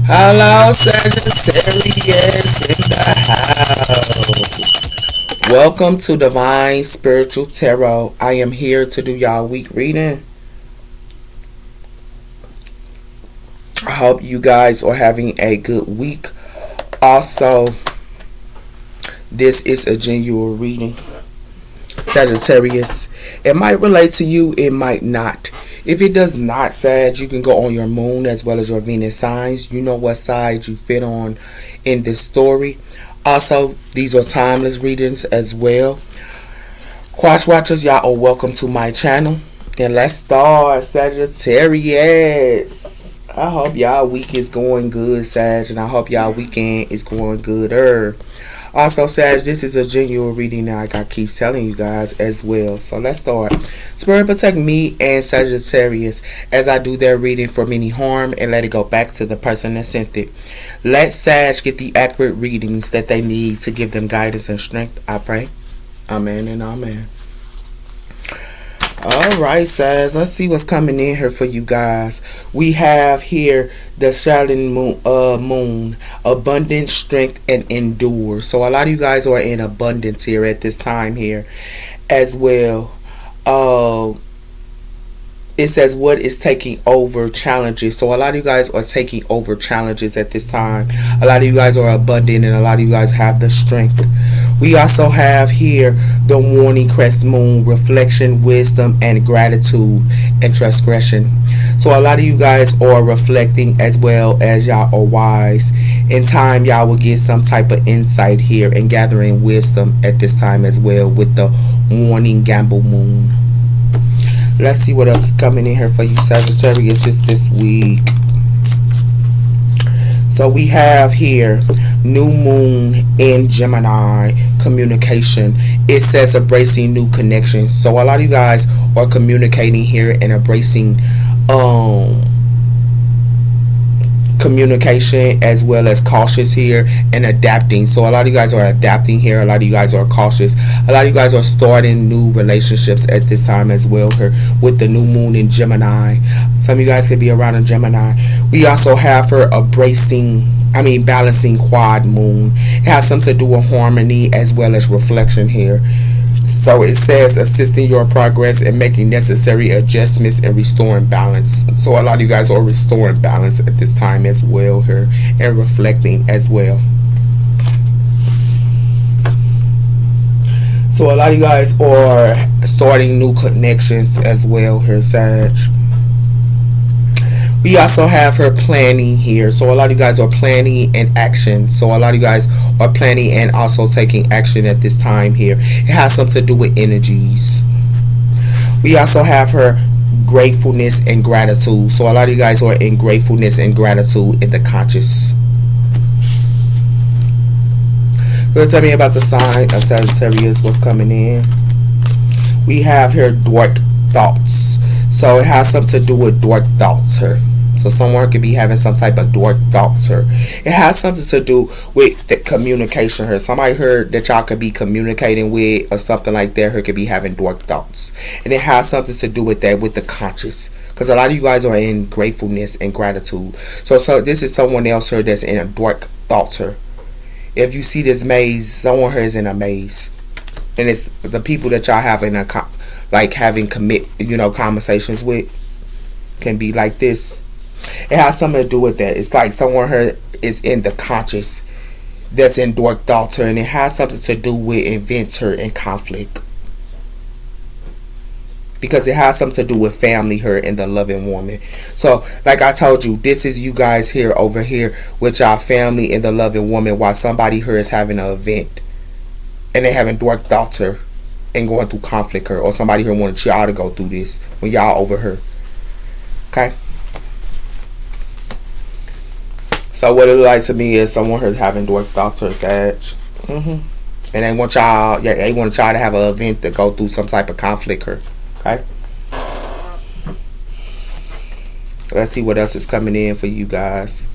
Hello, Sagittarius in the house. Welcome to Divine Spiritual Tarot. I am here to do y'all week reading. I hope you guys are having a good week. Also, this is a genuine reading. Sagittarius. It might relate to you, it might not. If it does not, Sag, you can go on your moon as well as your Venus signs. You know what side you fit on in this story. Also, these are timeless readings as well. Quatch watchers, y'all are welcome to my channel. And let's start, Sagittarius. I hope y'all week is going good, Sag, and I hope y'all weekend is going gooder. Also, Sag, this is a genuine reading now, like I keep telling you guys as well. So let's start. Spirit protect me and Sagittarius as I do their reading from any harm and let it go back to the person that sent it. Let Sag get the accurate readings that they need to give them guidance and strength, I pray. Amen and amen. Alright, Sag, let's see what's coming in here for you guys. We have here the shining moon, abundance, strength, and endure. So a lot of you guys are in abundance here at this time here as well. It says what is taking over challenges. So a lot of you guys are taking over challenges at this time. A lot of you guys are abundant and a lot of you guys have the strength. We also have here the warning crest moon, reflection, wisdom, and gratitude and transgression. So a lot of you guys are reflecting as well as y'all are wise. In time, y'all will get some type of insight here and gathering wisdom at this time as well with the warning gamble moon. Let's see what else is coming in here for you, Sagittarius, this week. So we have here new moon in Gemini, communication. It says embracing new connections. So a lot of you guys are communicating here and embracing communication as well as cautious here and adapting. So a lot of you guys are adapting here. A lot of you guys are cautious. A lot of you guys are starting new relationships at this time as well here with the new moon in Gemini. Some of you guys could be around in Gemini. We also have her balancing quad moon. It has something to do with harmony as well as reflection here. So it says assisting your progress and making necessary adjustments and restoring balance. So a lot of you guys are restoring balance at this time as well here and reflecting as well. So a lot of you guys are starting new connections as well here, Sag. We also have her planning here. So a lot of you guys are planning and action. So a lot of you guys are planning and also taking action at this time here. It has something to do with energies. We also have her gratefulness and gratitude. So a lot of you guys are in gratefulness and gratitude in the conscious. So tell me about the sign of Sagittarius, what's coming in. We have here dark thoughts. So it has something to do with dark thoughts here. So someone could be having some type of dark thoughts here. It has something to do with the communication here. Somebody heard that y'all could be communicating with or something like that. Her could be having dark thoughts. And it has something to do with that, with the conscious. Because a lot of you guys are in gratefulness and gratitude. So this is someone else here that's in a dark thoughts here. If you see this maze, someone here is in a maze. And it's the people that y'all have in a having conversations with can be like this. It has something to do with that. It's like someone here is in the conscious that's in dark thoughts her, and it has something to do with events her and conflict. Because it has something to do with family her and the loving woman. So like I told you, this is you guys here over here with y'all family and the loving woman while somebody here is having an event and they having dark thoughts her and going through conflict her, or somebody here wanted y'all to go through this when y'all over her. Okay. So what it like to me is someone who's having dark thoughts or Sag. And they want y'all, they want y'all to have an event to go through some type of conflict here. Okay. Let's see what else is coming in for you guys.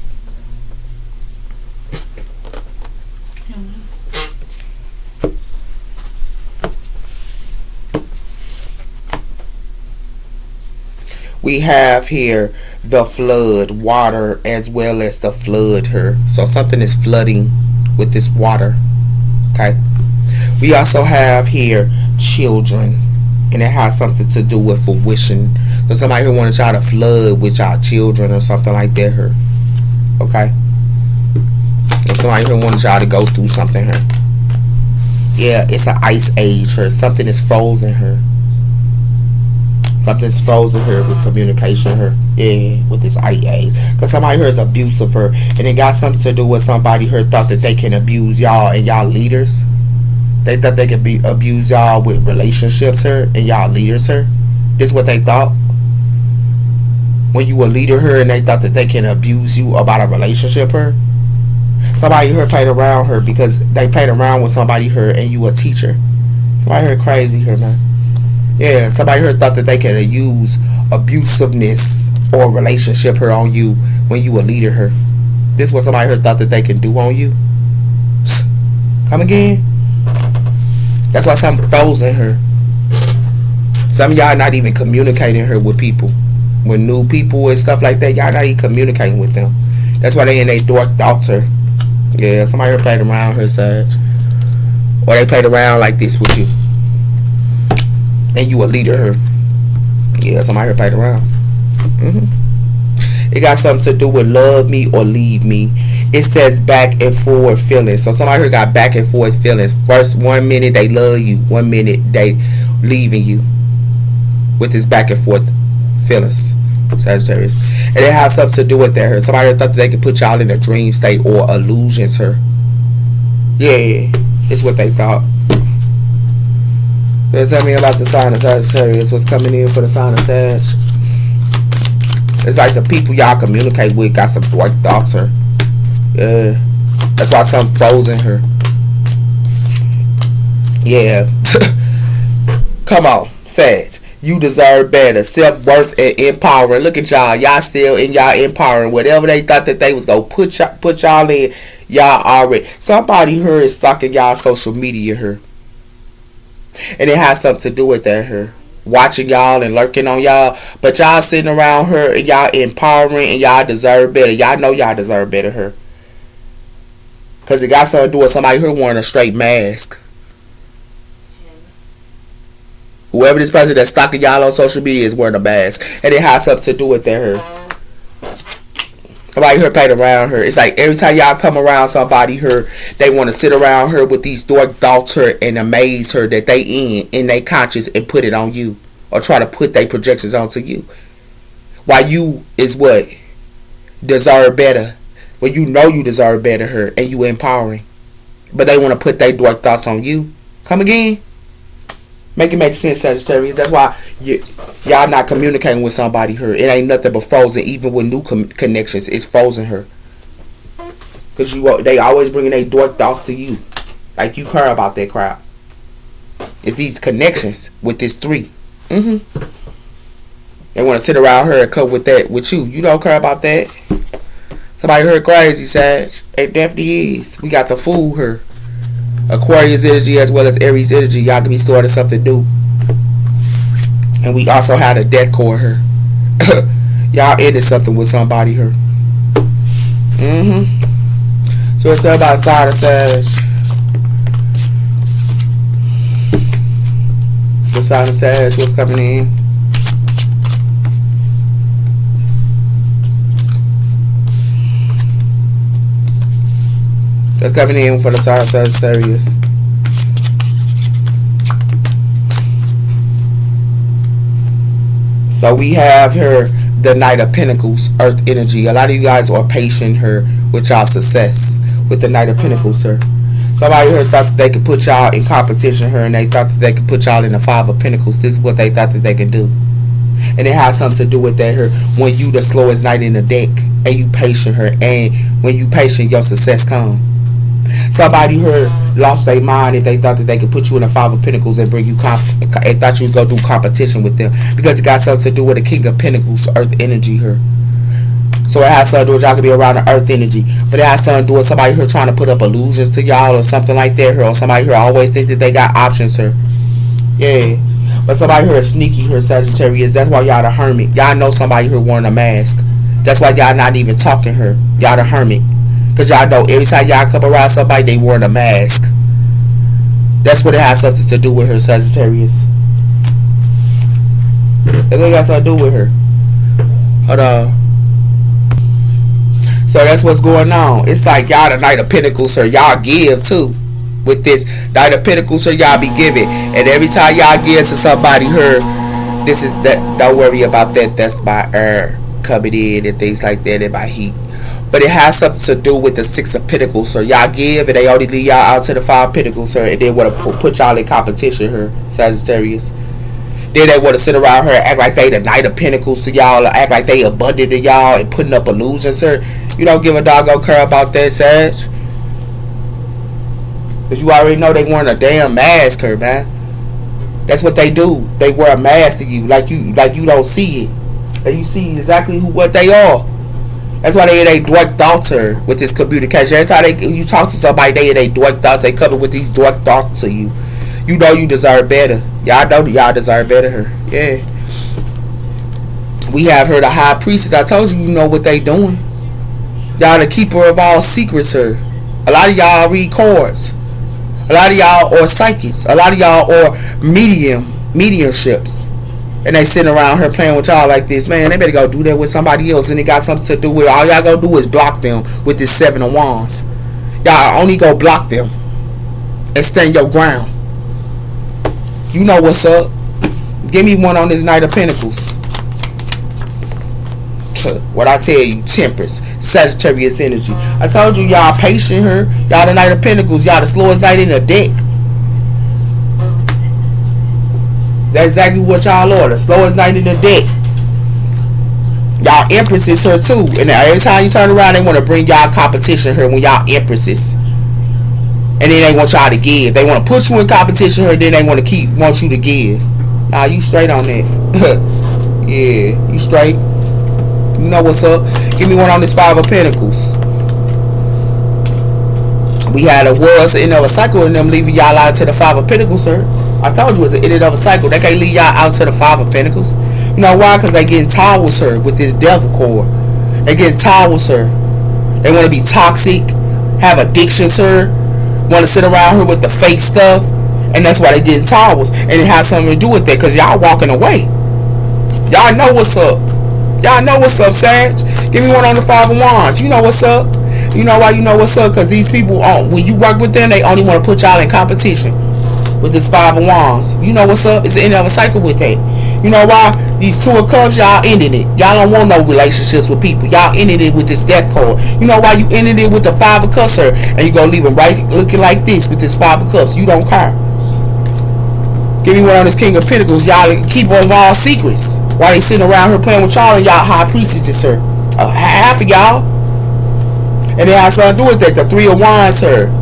We have here the flood, water, as well as the flood here. So something is flooding with this water. Okay. We also have here children, and it has something to do with fruition. So somebody here wanted y'all to flood with y'all children or something like that here. Okay. And somebody here wanted y'all to go through something here. Yeah, it's an ice age here. Something is frozen here. Something's frozen here with communication here. Yeah, with this ice age. Because somebody here is abusive her. And it got something to do with somebody here thought that they can abuse y'all and y'all leaders. They thought they could abuse y'all with relationships here and y'all leaders here. This is what they thought. When you a leader here and they thought that they can abuse you about a relationship here. Somebody here played around her because they played around with somebody here and you a teacher. Somebody here crazy here, man. Yeah, somebody here thought that they could use abusiveness or relationship here on you when you a leader here. This is what somebody here thought that they can do on you. Come again? That's why something frozen her. Some of y'all not even communicating her with people. With new people and stuff like that, y'all not even communicating with them. That's why they in their dark thoughts her. Yeah, somebody here played around her, Sag. Or they played around like this with you. And you a leader her. Yeah, somebody here played around. It got something to do with love me or leave me. It says back and forward feelings. So somebody here got back and forth feelings. First 1 minute they love you, 1 minute they leaving you. With this back and forth feelings. Sagittarius. And it has something to do with that her. Somebody here thought that they could put y'all in a dream state or illusions her. Yeah, it's what they thought. Tell me about the sign of Sagittarius. What's coming in for the sign of Sag? It's like the people y'all communicate with got some dark thoughts her. Yeah. That's why something frozen her. Yeah. Come on, Sag. You deserve better. Self-worth and empowering. Look at y'all. Y'all still in y'all empowering. Whatever they thought that they was going to put y'all in, y'all already. Somebody here is stalking y'all social media here. And it has something to do with that here. Watching y'all and lurking on y'all. But y'all sitting around her and y'all empowering and y'all deserve better. Y'all know y'all deserve better here. Because it got something to do with somebody here wearing a straight mask. Whoever this person that's stalking y'all on social media is wearing a mask. And it has something to do with that her. Somebody here played around her. It's like every time y'all come around somebody here, they want to sit around her with these dark thoughts her and amaze her that they in their conscious and put it on you. Or try to put their projections onto you. While you is what? Deserve better. Well, you know you deserve better her and you empowering. But they want to put their dark thoughts on you. Come again? Make it make sense, Sagittarius. That's why y'all not communicating with somebody here. It ain't nothing but frozen. Even with new connections, it's frozen her. Because they always bringing their dark thoughts to you. Like you care about that crowd. It's these connections with this 3. They want to sit around her and come with that with you. You don't care about that. Somebody here crazy, Sag. It definitely is. We got the fool here. Aquarius energy as well as Aries energy. Y'all can be starting something new. And we also had a death cord here. Y'all ended something with somebody here. So let's talk about sign of Sag. The sign of Sag, what's coming in? That's coming in for the sign of Sagittarius. So we have here the Knight of Pentacles, Earth energy. A lot of you guys are patient here with y'all success with the Knight of Pentacles here. Somebody here thought that they could put y'all in competition here and they thought that they could put y'all in the 5 of Pentacles. This is what they thought that they could do. And it has something to do with that here. When you the slowest knight in the deck and you patient here. And when you patient, your success comes. Somebody here lost their mind if they thought that they could put you in a 5 of Pentacles and bring you and thought you would go do competition with them because it got something to do with the King of Pentacles, Earth energy here. So it has something to do with y'all could be around the Earth energy, but it has something to do with somebody here trying to put up illusions to y'all or something like that here, or somebody here always think that they got options here. Yeah, But somebody here is sneaky her, Sagittarius. That's why y'all the hermit. Y'all know somebody here wearing a mask. That's why y'all not even talking her. Y'all the hermit. Because y'all know every time y'all come around somebody, they wearing a mask. That's what it has something to do with her, Sagittarius. That's what it got something to do with her. Hold on. So that's what's going on. It's like y'all the Knight of Pentacles, sir. Y'all give too. With this Knight of Pentacles, sir, y'all be giving. And every time y'all give to somebody, her, this is that. Don't worry about that. That's by air coming in and things like that, and by heat. But it has something to do with the Six of Pentacles, sir. Y'all give and they only leave y'all out to the Five of Pentacles, sir. And they want to put y'all in competition, her, Sagittarius. Then they want to sit around her and act like they the Knight of Pentacles to y'all, or act like they abundant to y'all and putting up illusions, sir. You don't give a doggone care about that, Sag. Because you already know they wearing a damn mask, her, man. That's what they do. They wear a mask to you, like you don't see it. And you see exactly what they are. That's why they dark thoughts, her, with this communication. Every time you talk to somebody, they dark thoughts. They coming with these dark thoughts to you. You know you deserve better. Y'all know y'all deserve better, her. Yeah. We have her, the High Priestess. I told you, you know what they doing. Y'all the keeper of all secrets, sir. A lot of y'all read cards. A lot of y'all are psychics. A lot of y'all are mediumships. And they sitting around her playing with y'all like this. Man, they better go do that with somebody else. And it got something to do with, all y'all gonna do is block them with this Seven of Wands. Y'all only go block them and stand your ground. You know what's up. Give me one on this Knight of Pentacles. What I tell you, Temperance, Sagittarius energy. I told you y'all patient her. Y'all the Knight of Pentacles. Y'all the slowest knight in the deck. That's exactly what y'all are. The slowest knight in the deck. Y'all Empresses her too. And every time you turn around, they want to bring y'all competition her when y'all Empresses. And then they want y'all to give. They want to push you in competition her. Then they want you to give. Nah, you straight on that. Yeah, you straight. You know what's up. Give me one on this Five of Pentacles. We had a world end of a cycle and them leaving y'all out to the Five of Pentacles, sir. I told you it's an end of a cycle. They can't leave y'all out to the Five of Pentacles. You know why? Because they getting tired with her with this devil cord. They getting tired with her. They want to be toxic, have addictions, sir. Want to sit around her with the fake stuff. And that's why they getting tired with. And it has something to do with that because y'all walking away. Y'all know what's up. Y'all know what's up, Sag. Give me one on the Five of Wands. You know what's up. You know why you know what's up? Because these people, when you work with them, they only want to put y'all in competition with this Five of Wands. You know what's up. It's the end of a cycle with that. You know why? These Two of Cups, y'all ending it. Y'all don't want no relationships with people. Y'all ending it with this Death card. You know why you ended it with the Five of Cups, sir? And you gonna leave them right looking like this with this Five of Cups. You don't care. Give me one on this King of Pentacles. Y'all keep on all secrets. While they sitting around here playing with y'all and y'all High Priestesses, sir. Half of y'all. And they have something to do with that. The Three of Wands, sir.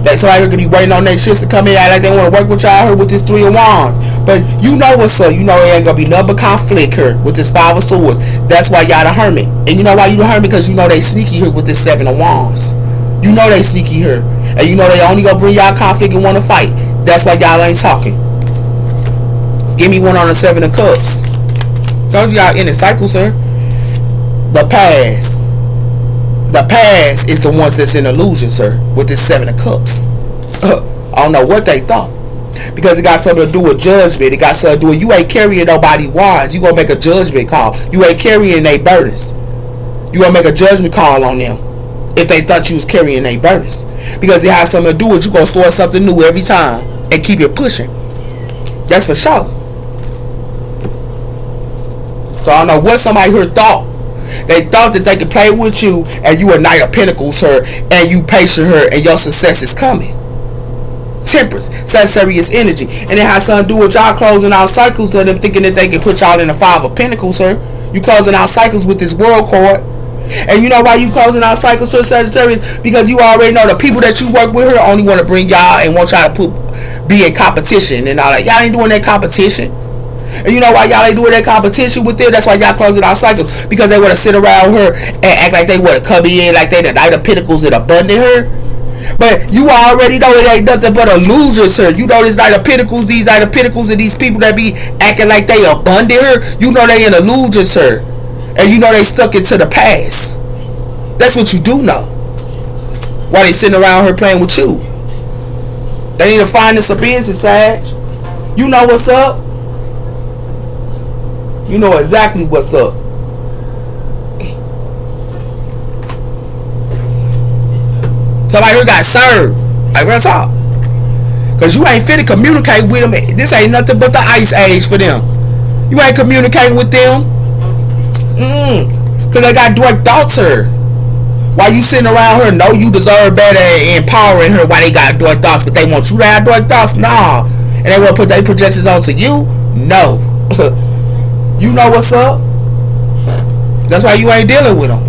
They somebody here could be waiting on their shifts to come in like they want to work with y'all here with this Three of Wands. But you know what's up. You know it ain't going to be nothing but conflict here with this Five of Swords. That's why y'all the Hermit. And you know why you the Hermit? Because you know they sneaky here with this Seven of Wands. You know they sneaky here. And you know they only going to bring y'all conflict and want to fight. That's why y'all ain't talking. Give me one on the Seven of Cups. Told you y'all in a cycle, sir. The past. The past is the ones that's in illusion, sir. With this Seven of Cups. I don't know what they thought. Because it got something to do with judgment. It got something to do with you ain't carrying nobody wands. You gonna make a judgment call. You ain't carrying their burdens. You gonna make a judgment call on them. If they thought you was carrying their burdens. Because it has something to do with you gonna start something new every time. And keep it pushing. That's for sure. So I don't know what somebody here thought. They thought that they could play with you and you a Knight of Pentacles her and you patient her and your success is coming. Temperance, Sagittarius energy. And it has something to do with y'all closing out cycles of them thinking that they can put y'all in the Five of Pentacles, sir. You closing out cycles with this World card. And you know why you closing out cycles, sir, Sagittarius? Because you already know the people that you work with her only want to bring y'all and want y'all to be in competition and all that. Y'all ain't doing that competition. And you know why y'all ain't doing that competition with them? That's why y'all closing out cycles. Because they want to sit around her and act like they want to come in like they the Knight of Pentacles and abundant her. But you already know it ain't nothing but illusions, sir. You know this Knight of Pentacles, these Knight of Pentacles, and these people that be acting like they abundant here. You know they in illusions, sir. And you know they stuck into the past. That's what you do know. While they sitting around here playing with you. They need to find this a business, Sag. You know what's up. You know exactly what's up. Somebody here got served. Like, real talk. Because you ain't finna communicate with them. This ain't nothing but the ice age for them. You ain't communicating with them. Because they got direct thoughts here. While you sitting around here, know you deserve better and empowering her while they got direct thoughts, but they want you to have direct thoughts? Nah. And they want to put their projections onto you? No. You know what's up. That's why you ain't dealing with them.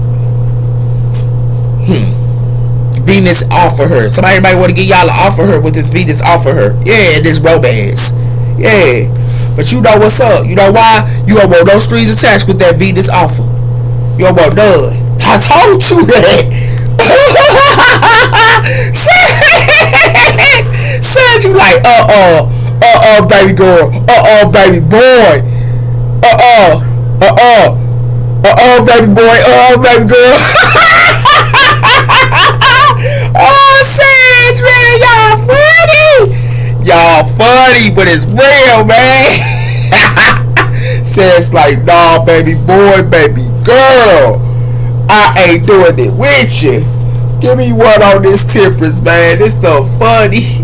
Venus offer her. Somebody might want to get y'all to offer her with this Venus offer her. Yeah, this romance. Yeah. But you know what's up. You know why? You don't want no strings attached with that Venus offer. You don't want none. I told you that. Said you like, baby girl. Baby boy. Baby boy. Baby girl. Oh, Sage, man, y'all funny, but it's real, man. Says like, nah, baby boy, baby girl, I ain't doing it with you. Give me one on this Temperance, man. This stuff funny.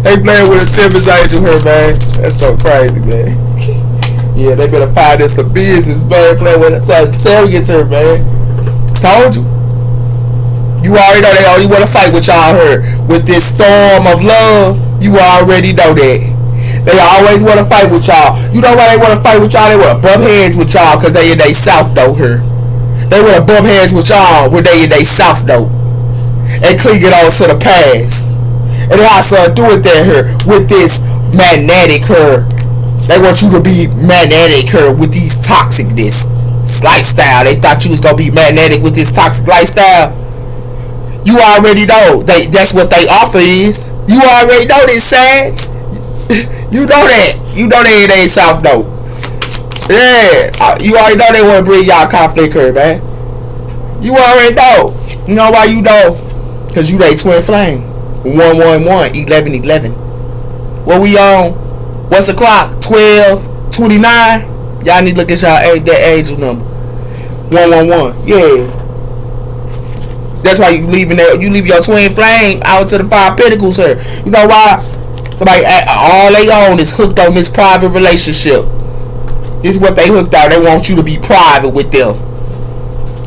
They playing with a Temperance angel here, man. That's so crazy, man. Yeah, they better find this a business, man. Playing with a Sagittarius here, man. Told you. You already know they only want to fight with y'all here. With this storm of love, you already know that. They always want to fight with y'all. You know why they want to fight with y'all? They want to bump heads with y'all because they in they south note here. They want to bump heads with y'all when they in they south note. And cling it on to the past. And they also do it there here with this magnetic her. They want you to be magnetic her with these toxicness lifestyle. They thought you was going to be magnetic with this toxic lifestyle. You already know that's what they offer is. You already know this, Sag. You know that. You know they ain't South note. Yeah. You already know they want to bring y'all conflict here, man. You already know. You know why you know? Because you they twin flame. 111, 1111. What we on? What's the clock? 12:29. Y'all need to look at y'all that angel number. 111. Yeah. That's why you leave your twin flame out to the 5 pentacles here. You know why? Somebody all they own is hooked on this private relationship. This is what they hooked on. They want you to be private with them.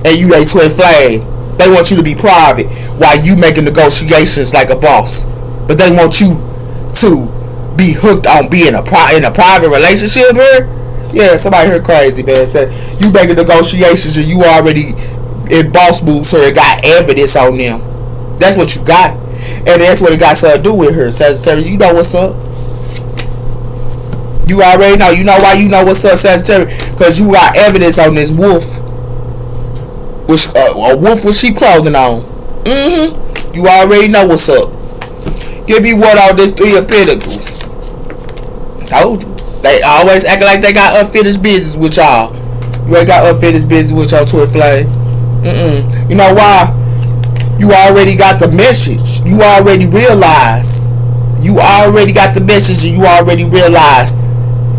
And you they twin flame. They want you to be private while you making negotiations like a boss. But they want you to be hooked on being in a private relationship here. Yeah, somebody here crazy, man. Said you making negotiations and you already in boss moves here and got evidence on them. That's what you got. And that's what it got something to do with her, Sagittarius. You know what's up. You already know. You know why you know what's up, Sagittarius? Because you got evidence on this wolf. Which a wolf with sheep clothing on. You already know what's up. Give me one on this 3 of Pentacles. Told you. They always acting like they got unfinished business with y'all. You ain't got unfinished business with your twin flame. You know why? You already got the message. You already realize. You already got the message and you already realize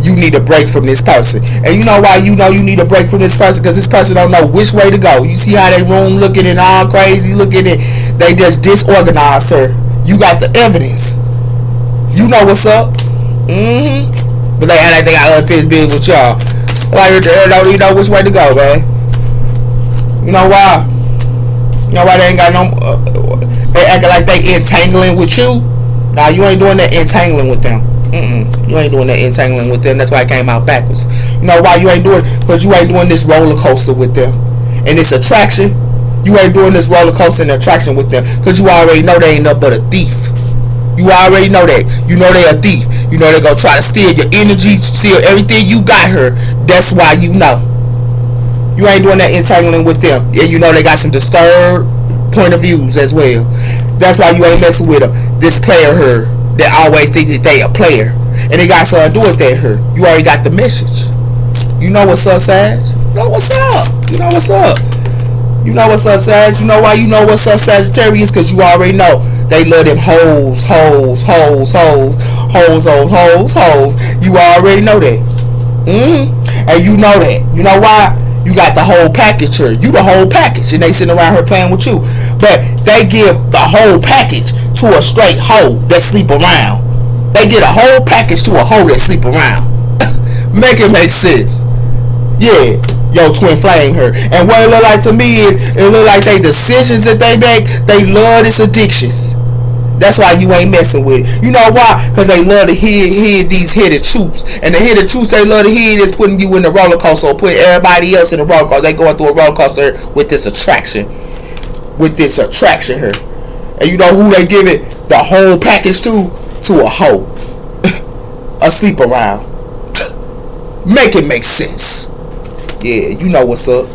you need a break from this person. And you know why you know you need a break from this person? Because this person don't know which way to go. You see how they room looking and all crazy looking and they just disorganized her. You got the evidence. You know what's up. But they act like they got unfinished business with y'all. Like they don't even know which way to go, man. You know why? You know why they ain't got no... they acting like they entangling with you. Nah, you ain't doing that entangling with them. You ain't doing that entangling with them. That's why it came out backwards. You know why you ain't doing it? Because you ain't doing this roller coaster with them. And this attraction, you ain't doing this roller coaster and attraction with them. Because you already know they ain't nothing but a thief. You already know that. You know they a thief. You know they gonna try to steal your energy, steal everything you got her. That's why you know. You ain't doing that entangling with them. Yeah, you know they got some disturbed point of views as well. That's why you ain't messing with this player here that always think that they a player. And they got something to do with that here. You already got the message. You know what's up, Sag? You know what's up. You know what's up. You know what's up, Sag. You know why you know what's up, Sagittarius? Because you already know. They love them hoes. You already know that. And you know that. You know why? You got the whole package here. You the whole package. And they sitting around here playing with you. But they give the whole package to a straight hoe that sleep around. They get a whole package to a hoe that sleep around. Make it make sense. Yeah. Yo, twin flame her. And what it look like to me is, it look like they decisions that they make, they love this addictions. That's why you ain't messing with it. You know why? Because they love to hear these hidden truths. And the hidden truths they love to hear is putting you in the roller coaster or putting everybody else in the roller coaster. They going through a roller coaster with this attraction. With this attraction here. And you know who they give it the whole package to? To a hoe. A sleep around. Make it make sense. Yeah, you know what's up.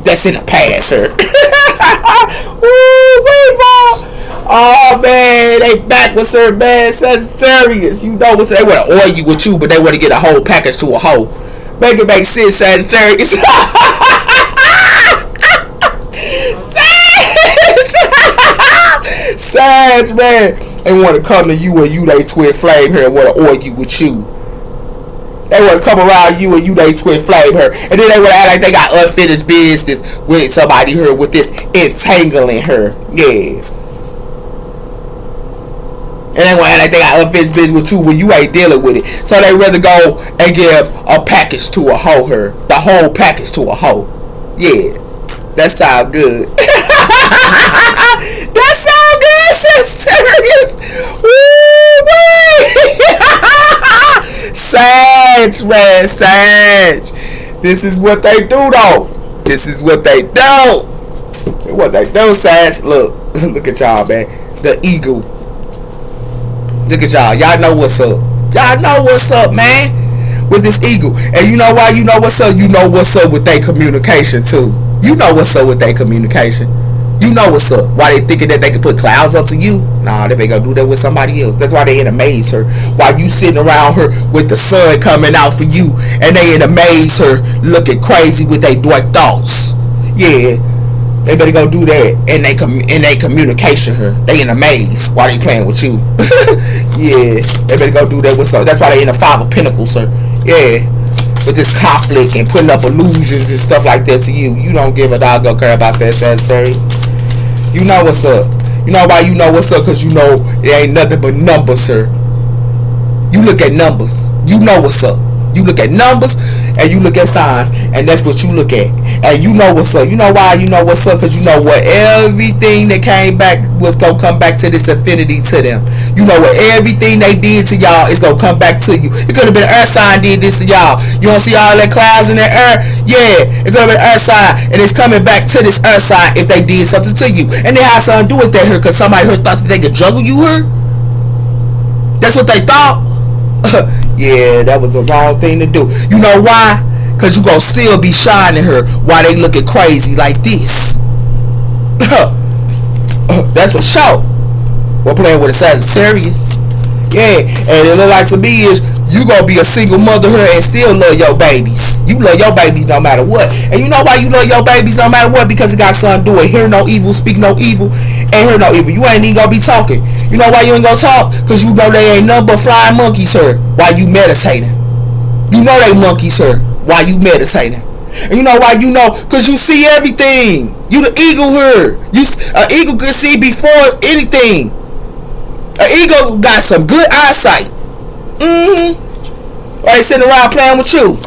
That's in the past, sir. Oh man, they back with Sir Man Sagittarius. You know what's up. They want to argue with you, but they want to get a whole package to a hoe. Make it make sense, Sagittarius. Sag, man. They want to come to you and you they twin flame here and want to argue with you. They want to come around you and you they twin flame her. And then they want to act like they got unfinished business with somebody here with this entangling her. Yeah. And they want to act like they got unfinished business with you when you ain't dealing with it. So they rather go and give a package to a hoe her. The whole package to a hoe. Yeah. That sound good. That sound good, Sagittarius. Sag, man, Sag. This is what they do, though. This is what they do. What they do, Sag. Look, look at y'all, man. The eagle. Look at y'all. Y'all know what's up. Y'all know what's up, man. With this eagle. And you know why you know what's up? You know what's up with their communication, too. You know what's up with their communication. You know what's up. Why they thinking that they can put clouds up to you? Nah, they gonna do that with somebody else. That's why they in a maze her. While you sitting around her with the sun coming out for you, and they in a maze her looking crazy with their dark thoughts. Yeah, they better go do that in they communication her. They in a maze while they playing with you. Yeah, they better go do that with some. That's why they in the Five of Pentacles her. Yeah. With this conflict and putting up illusions and stuff like that to you. You don't give a doggone care about that, Sagittarius. You know what's up. You know why you know what's up? Because you know it ain't nothing but numbers, sir. You look at numbers. You know what's up. You look at numbers and you look at signs, and that's what you look at. And you know what's up. You know why you know what's up? Because you know what everything that came back was going to come back to this affinity to them. You know what everything they did to y'all is going to come back to you. It could have been an earth sign did this to y'all. You don't see all that clouds in that air? Yeah, it could have been an earth sign, and it's coming back to this earth sign if they did something to you. And they had something to do with that here because somebody here thought that they could juggle you here. That's what they thought. Yeah, that was the wrong thing to do. You know why? Because you gonna still be shining her while they looking crazy like this. That's for sure. We're playing with a Sagittarius. Yeah, and it look like to me is you gonna be a single mother here and still love your babies. You love your babies no matter what. And you know why you love your babies no matter what? Because it got something to do with hear no evil, speak no evil, and hear no evil. You ain't even gonna be talking. You know why you ain't gonna talk? Because you know they ain't nothing but flying monkeys here while you meditating. You know they monkeys here while you meditating. And you know why you know? Because you see everything. You the eagle here. An eagle can see before anything. An eagle got some good eyesight. Why they sitting around playing with you?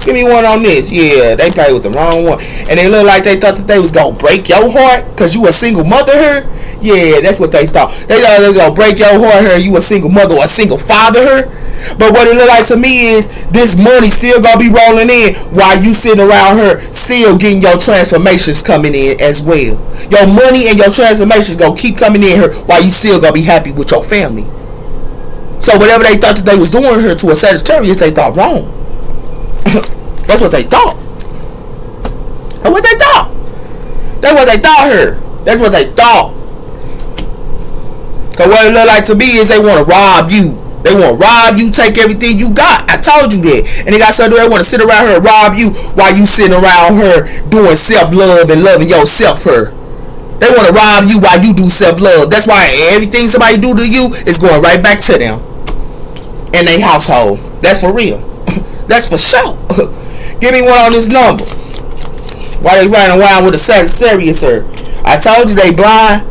Give me one on this. Yeah, they play with the wrong one. And they look like they thought that they was gonna break your heart because you a single mother here. Yeah, that's what they thought. They thought they was gonna break your heart here. You a single mother or a single father here. But what it look like to me is this money still gonna be rolling in while you sitting around her still getting your transformations coming in as well. Your money and your transformations gonna keep coming in here while you still gonna be happy with your family. So whatever they thought that they was doing here to a Sagittarius, they thought wrong. That's what they thought. And what they thought. They what they thought her. That's what they thought. Cause what it look like to me is they want to rob you. They want to rob you, take everything you got. I told you that. And they got something they want to sit around her and rob you while you sitting around her doing self-love and loving yourself her. They want to rob you while you do self-love. That's why everything somebody do to you is going right back to them in their household. That's for real. That's for sure. Give me one on these numbers. Why they running around with a Sagittarius her? I told you they blind.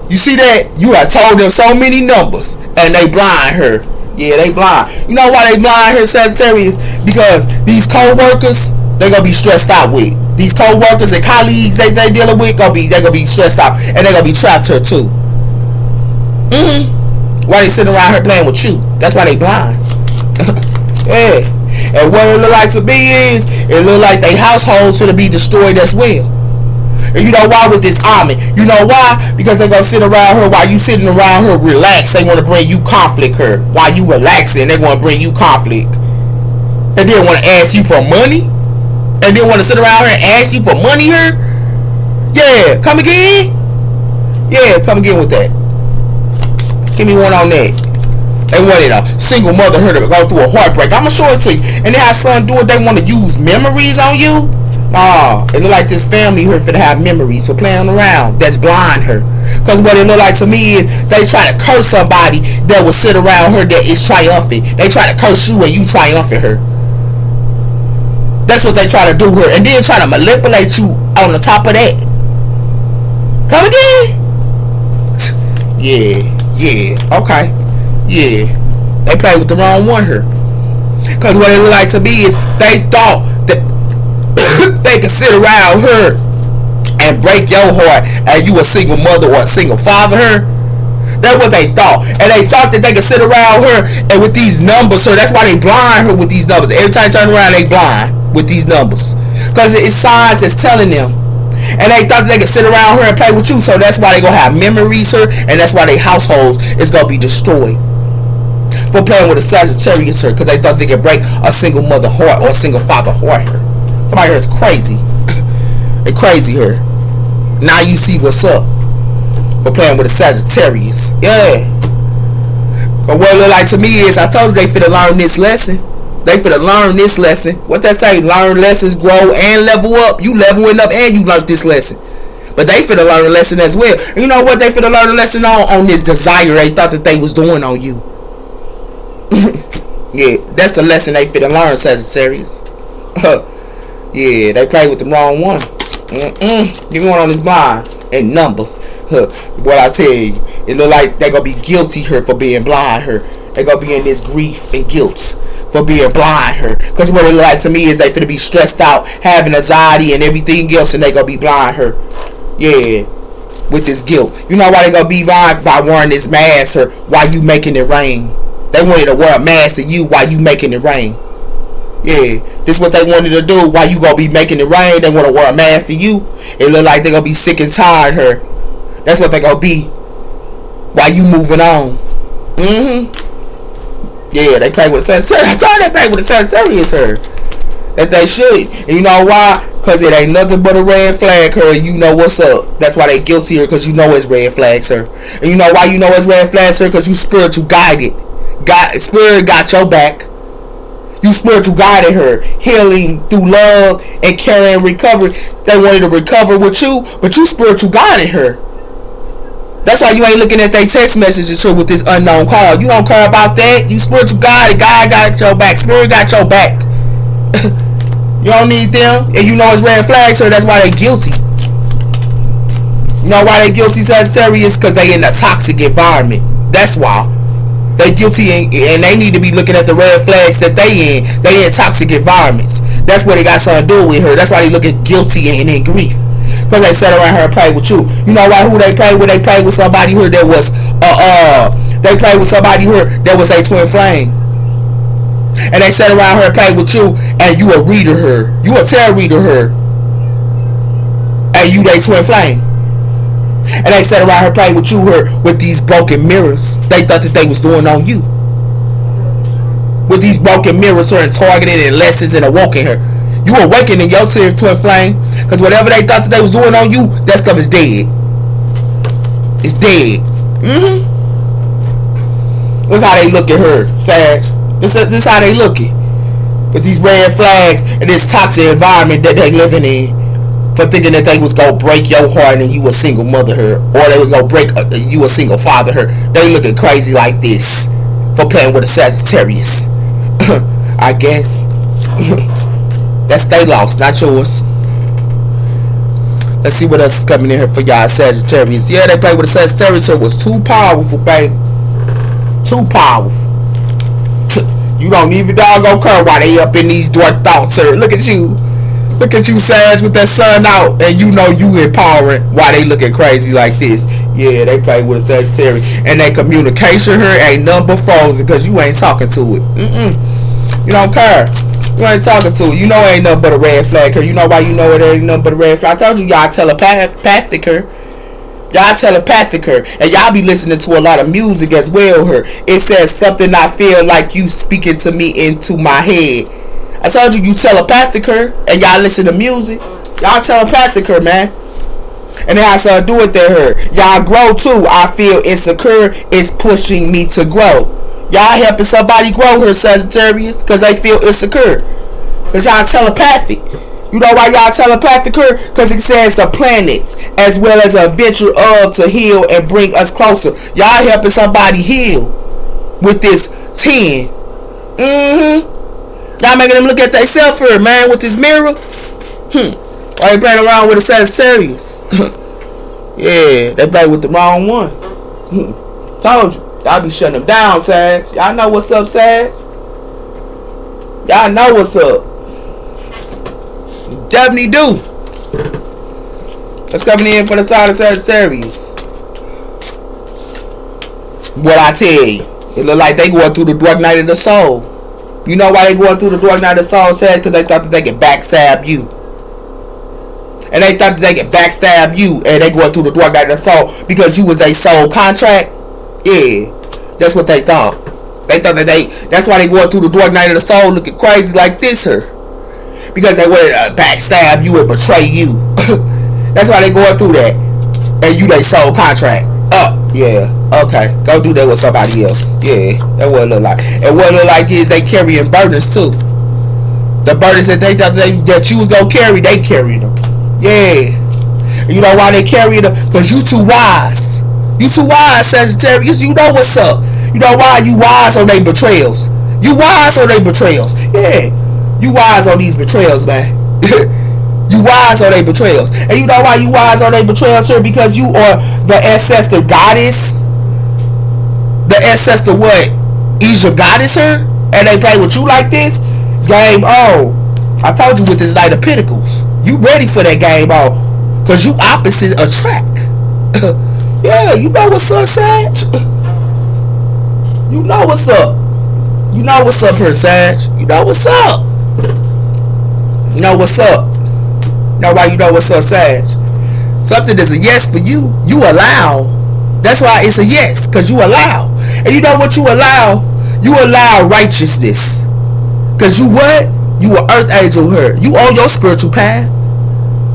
You see that? You have told them so many numbers and they blind her. Yeah, they blind. You know why they blind her, Sagittarius? Because these co-workers, they gonna be stressed out with. These co-workers and colleagues they dealing with, they gonna be stressed out. And they gonna be trapped her too. Why they sitting around her playing with you? That's why they blind. Yeah. And what it look like to me is, it look like their households gonna be destroyed as well. And you know why with this army? You know why? Because they gonna sit around her while you sitting around her relaxed. They want to bring you conflict her. While you relaxing, they want to bring you conflict. And then want to ask you for money? And then want to sit around her and ask you for money her? Yeah, come again? Yeah, come again with that. Give me one on that. They wanted a single mother her to go through a heartbreak. I'ma show it to you. And then how son do it, they want to use memories on you? Nah, it look like this family here for to have memories for playing around. That's blind her. Cause what it look like to me is they try to curse somebody that will sit around her that is triumphant. They try to curse you and you triumphant her. That's what they try to do her. And then try to manipulate you on the top of that. Come again? Yeah, okay. Yeah. They play with the wrong one here. Cause what it look like to me is they thought that they could sit around her and break your heart and you a single mother or a single father her. That's what they thought. And they thought that they could sit around her and with these numbers, so that's why they blind her with these numbers. Every time they turn around, they blind with these numbers. Because it's signs that's telling them. And they thought that they could sit around her and play with you, so that's why they gonna have memories her, and that's why their households is gonna be destroyed for playing with a Sagittarius her, because they thought they could break a single mother heart or a single father heart her. Somebody here is crazy. They crazy here. Now you see what's up for playing with a Sagittarius. Yeah. But what it look like to me is, I told you they finna learn this lesson. They finna learn this lesson. What that say? Learn lessons, grow, and level up. You leveling up and you learned this lesson. But they finna learn a lesson as well. And you know what they finna learn a lesson on this desire they thought that they was doing on you. Yeah, that's the lesson they finna learn, Sagittarius. Yeah, they play with the wrong one. Give me one on this blind and numbers. What I tell you, it look like they gonna be guilty her for being blind her. They gonna be in this grief and guilt for being blind her. Cause what it look like to me is they finna be stressed out, having anxiety and everything else, and they gonna be blind her. Yeah, with this guilt. You know why they gonna be blind? By wearing this mask her while you making it rain. They wanted to wear a mask to you while you making it rain. Yeah, this is what they wanted to do while you gonna be making it rain. They want to wear a mask to you. It look like they gonna be sick and tired her. That's what they gonna be while you moving on. Yeah, they play with Sagittarius. I thought they play with the Sagittarius her. That they should. And you know why? Cause it ain't nothing but a red flag her. You know what's up. That's why they guilty her. Cause you know it's red flags her. And you know why you know it's red flags her? Cause you spiritual guided. Spirit got your back. You spiritual guided her, healing through love and care and recovery. They wanted to recover with you, but you spiritual guided her. That's why you ain't looking at their text messages here with this unknown call. You don't care about that. You spiritual guided. God got your back. Spirit got your back. You don't need them. And you know it's red flags, so that's why they guilty. You know why they guilty, Sagittarius? Because they in a toxic environment. That's why. They guilty and they need to be looking at the red flags that they in. They in toxic environments. That's what they got something to do with her. That's why they looking guilty and in grief. Because they sat around her and played with you. You know why? Who they play with? They played with somebody here that was they played with somebody here that was a twin flame. And they sat around her and played with you, and you a reader her. You a tarot reader her. And you they twin flame. And they sat around her playing with you her with these broken mirrors. They thought that they was doing on you. With these broken mirrors her and targeting and lessons and awoken her. You awakening your twin flame. Because whatever they thought that they was doing on you, that stuff is dead. It's dead. Look how they look at her, Sag. This how they looking. With these red flags and this toxic environment that they living in. For thinking that they was gonna break your heart and you a single mother her. Or they was gonna break you a single father her. They looking crazy like this. For playing with a Sagittarius. I guess. That's they loss, not yours. Let's see what else is coming in here for y'all Sagittarius. Yeah, they played with a Sagittarius, so it was too powerful, baby. Too powerful. You don't even doggone care why they up in these dark thoughts, sir. Look at you. Look at you, Sag, with that sun out, and you know you empowering. Why they looking crazy like this? Yeah, they play with a Sagittarius, and their communication here ain't nothing but frozen because you ain't talking to it. You don't care. You ain't talking to it. You know it ain't nothing but a red flag here. You know why you know it ain't nothing but a red flag? I told you y'all telepathic her. Y'all telepathic her. And y'all be listening to a lot of music as well her. It says something I feel like you speaking to me into my head. I told you telepathic her. And y'all listen to music. Y'all telepathic her, man. And it has to do with her. Y'all grow too. I feel insecure. It's pushing me to grow. Y'all helping somebody grow her, Sagittarius, because they feel insecure. Because y'all telepathic. You know why y'all telepathic her? Because it says the planets, as well as a venture of to heal and bring us closer. Y'all helping somebody heal with this 10. Y'all making them look at themselves here, man, with this mirror. Why they playing around with a Sagittarius? Yeah, they play with the wrong one. Told you. Y'all be shutting them down, Sag. Y'all know what's up, Sag. Y'all know what's up. Definitely do. What's coming in for the side of Sagittarius? What I tell you, it look like they going through the dark night of the soul. You know why they going through the dark night of the soul, Sag? Because they thought that they could backstab you. And they thought that they could backstab you, and they going through the dark night of the soul because you was their soul contract. Yeah, that's what they thought. They thought that that's why they going through the dark night of the soul looking crazy like this her. Because they wanted to backstab you and betray you. That's why they going through that. And you they soul contract. Oh, yeah. Okay. Go do that with somebody else. Yeah. That's what it look like. And what it look like is they carrying burdens too. The burdens that they thought that you was gonna carry, they carrying them. Yeah. You know why they carrying them? Because you too wise. You too wise, Sagittarius. You know what's up. You know why you wise on their betrayals. You wise on their betrayals. Yeah. You wise on these betrayals, man. You wise on their betrayals. And you know why you wise on their betrayals, sir? Because you are the ancestor goddess. The ancestor what? Is your goddess, sir? And they play with you like this? Game on. I told you with this Knight of Pentacles. You ready for that game on. Because you opposite attract. Yeah, you know what's up, Sag. You know what's up. You know what's up here, Sag. You know what's up. You know what's up. Know why you know what's up, Sag? Something that's a yes for you, you allow. That's why it's a yes, because you allow. And you know what you allow? You allow righteousness. Because you what? You an earth angel here. You on your spiritual path.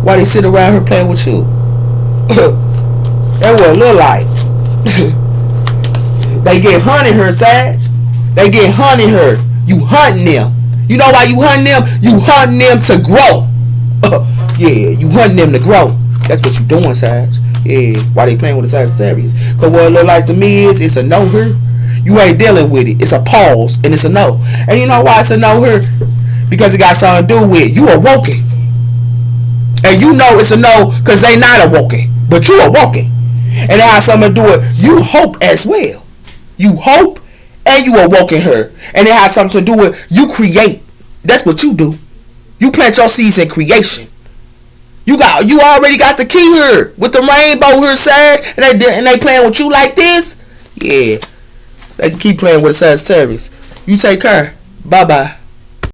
Why they sit around here playing with you? That's what it look like. They get hunting her, Sag. They get hunting her. You hunting them. You know why you hunting them? You hunting them to grow. Yeah, you hunting them to grow. That's what you doing, Sag. Yeah, why they playing with the Sagittarius? Because what it look like to me is it's a no here. You ain't dealing with it. It's a pause and it's a no. And you know why it's a no here? Because it got something to do with you awoken. And you know it's a no because they not awoken. But you awoken. And it has something to do with you hope as well. You hope and you awoken her. And it has something to do with you create. That's what you do. You plant your seeds in creation. You already got the key here with the rainbow here, Sag, and they playing with you like this. Yeah, they can keep playing with the Sagittarius. You take care. Bye bye.